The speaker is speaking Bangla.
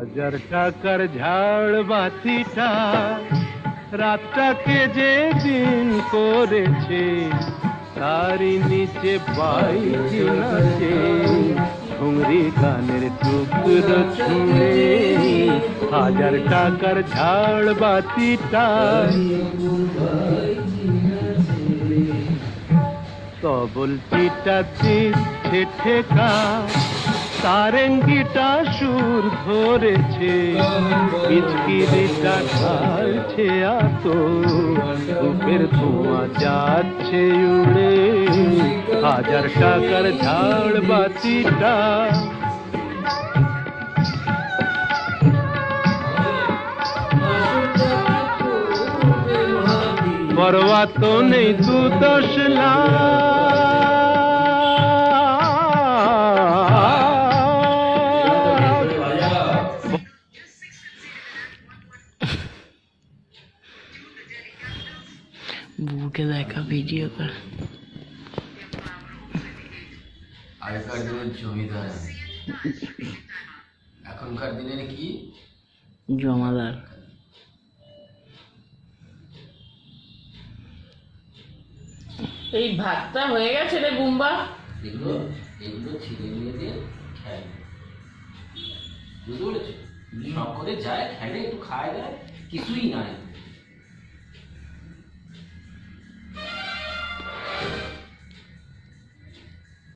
হাজার টাকার ঝাড় বাতিটা রাতটাকে যে দিন করেছে, তারই নিচে বাইরে নাচে ঘুংরি গানের টুকরো ছুঁড়ে। হাজার টাকার ঝাড় বাতিটা তবল চিটাতে ঠেকা, সারেঙ্গিটা সুর ধরেছে, পিচকিরিটা ঢালছে আত, ধূপের ধোঁয়া যাচ্ছে উড়ে। হাজার টাকার ঝাড় বাতিটা পরোয়া তো নেই তু 10 লাখ, বুকে দেখা ভিডিও কর। আগেকার দিনের জমিদার, এখনকার দিনের কি জমাদার। এই ভাতটা হয়ে গেছে রে গুম্বা। এগুলো এগুলো ছেলে মেয়েদের খেলে, বুঝতে পেরেছো? শখ করে যায় খেলে, একটু খায় দেয়, কিছুই নাই।